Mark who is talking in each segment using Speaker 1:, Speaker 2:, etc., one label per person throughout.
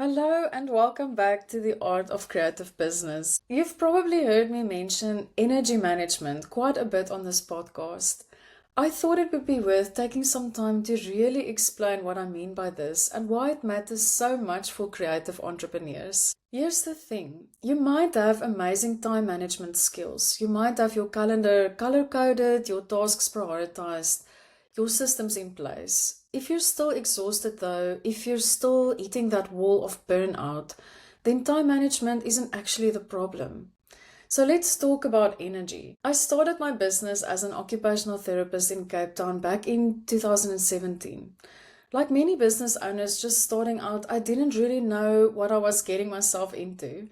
Speaker 1: Hello and welcome back to the Art of Creative Business. You've probably heard me mention energy management quite a bit on this podcast. I thought it would be worth taking some time to really explain what I mean by this and why it matters so much for creative entrepreneurs. Here's the thing. You might have amazing time management skills. You might have your calendar color-coded, your tasks prioritized, your systems in place. If you're still exhausted though, if you're still hitting that wall of burnout, then time management isn't actually the problem. So let's talk about energy. I started my business as an occupational therapist in Cape Town back in 2017. Like many business owners just starting out, I didn't really know what I was getting myself into.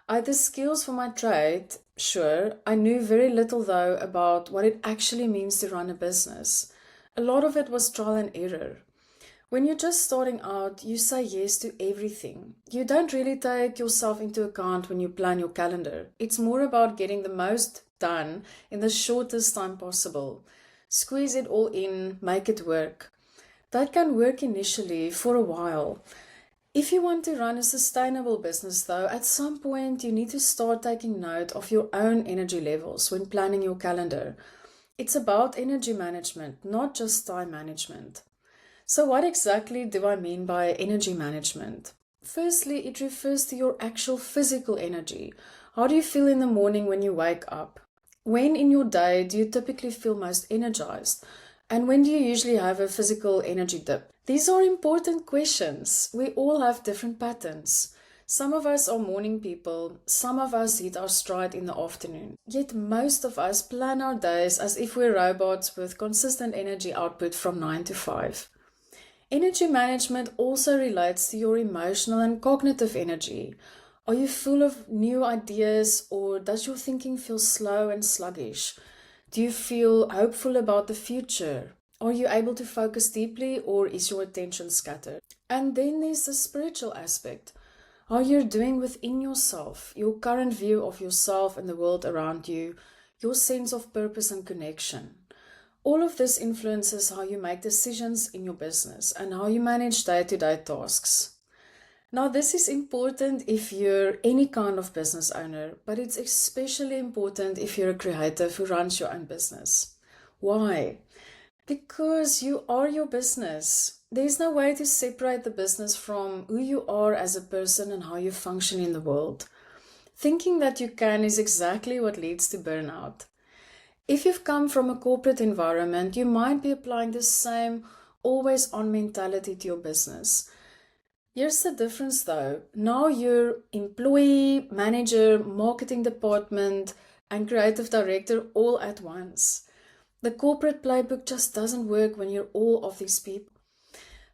Speaker 1: I had the skills for my trade, sure. I knew very little though about what it actually means to run a business. A lot of it was trial and error. When you're just starting out, you say yes to everything. You don't really take yourself into account when you plan your calendar. It's more about getting the most done in the shortest time possible. Squeeze it all in, make it work. That can work initially for a while. If you want to run a sustainable business though, at some point you need to start taking note of your own energy levels when planning your calendar. It's about energy management, not just time management. So what exactly do I mean by energy management? Firstly, it refers to your actual physical energy. How do you feel in the morning when you wake up? When in your day do you typically feel most energized? And when do you usually have a physical energy dip? These are important questions. We all have different patterns. Some of us are morning people, some of us hit our stride in the afternoon. Yet most of us plan our days as if we're robots with consistent energy output from 9 to 5. Energy management also relates to your emotional and cognitive energy. Are you full of new ideas, or does your thinking feel slow and sluggish? Do you feel hopeful about the future? Are you able to focus deeply, or is your attention scattered? And then there's the spiritual aspect. How you're doing within yourself, your current view of yourself and the world around you, your sense of purpose and connection. All of this influences how you make decisions in your business and how you manage day-to-day tasks. Now, this is important if you're any kind of business owner, but it's especially important if you're a creative who runs your own business. Why? Because you are your business. There's no way to separate the business from who you are as a person and how you function in the world. Thinking that you can is exactly what leads to burnout. If you've come from a corporate environment, you might be applying the same always-on mentality to your business. Here's the difference though. Now you're employee, manager, marketing department, and creative director all at once. The corporate playbook just doesn't work when you're all of these people.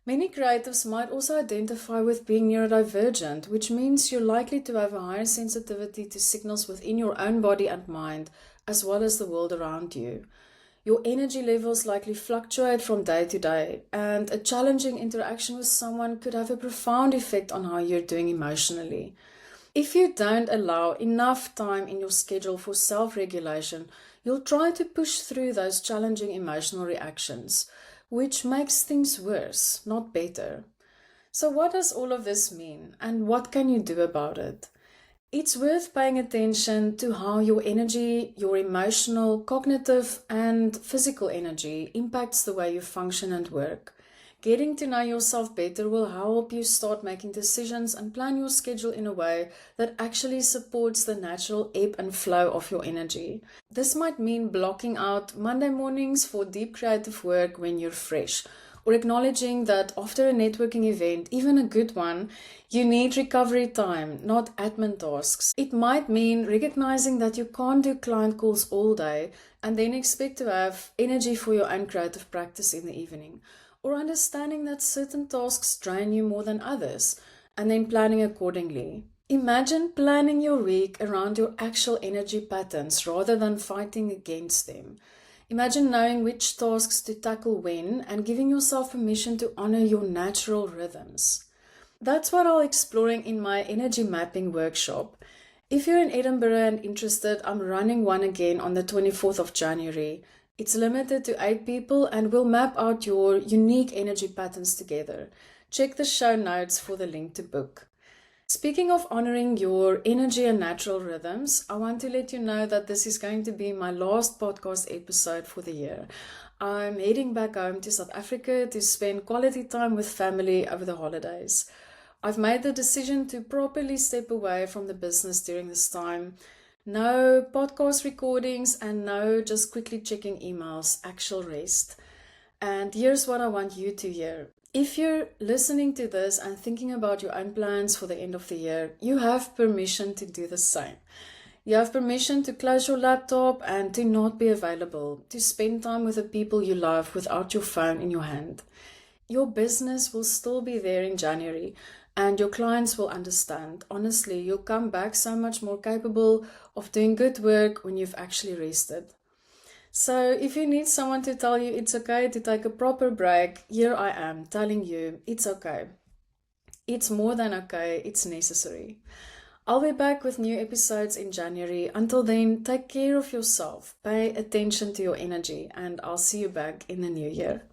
Speaker 1: Many creatives might also identify with being neurodivergent, which means you're likely to have a higher sensitivity to signals within your own body and mind, as well as the world around you. Your energy levels likely fluctuate from day to day, and a challenging interaction with someone could have a profound effect on how you're doing emotionally. If you don't allow enough time in your schedule for self-regulation, you'll try to push through those challenging emotional reactions, which makes things worse, not better. So what does all of this mean, and what can you do about it? It's worth paying attention to how your energy, your emotional, cognitive, and physical energy impacts the way you function and work. Getting to know yourself better will help you start making decisions and plan your schedule in a way that actually supports the natural ebb and flow of your energy. This might mean blocking out Monday mornings for deep creative work when you're fresh, or acknowledging that after a networking event, even a good one, you need recovery time, not admin tasks. It might mean recognizing that you can't do client calls all day and then expect to have energy for your own creative practice in the evening. Or understanding that certain tasks drain you more than others, and then planning accordingly. Imagine planning your week around your actual energy patterns rather than fighting against them. Imagine knowing which tasks to tackle when and giving yourself permission to honor your natural rhythms. That's what I'll exploring in my energy mapping workshop. If you're in Edinburgh and interested, I'm running one again on the 24th of January. It's limited to 8 people and we'll map out your unique energy patterns together. Check the show notes for the link to book. Speaking of honoring your energy and natural rhythms, I want to let you know that this is going to be my last podcast episode for the year. I'm heading back home to South Africa to spend quality time with family over the holidays. I've made the decision to properly step away from the business during this time. No podcast recordings and no just quickly checking emails, actual rest. And here's what I want you to hear. If you're listening to this and thinking about your own plans for the end of the year, you have permission to do the same. You have permission to close your laptop and to not be available, to spend time with the people you love without your phone in your hand. Your business will still be there in January and your clients will understand. Honestly, you'll come back so much more capable of doing good work when you've actually rested. So if you need someone to tell you it's okay to take a proper break, here I am telling you it's okay. It's more than okay, it's necessary. I'll be back with new episodes in January. Until then, take care of yourself, pay attention to your energy, and I'll see you back in the new year.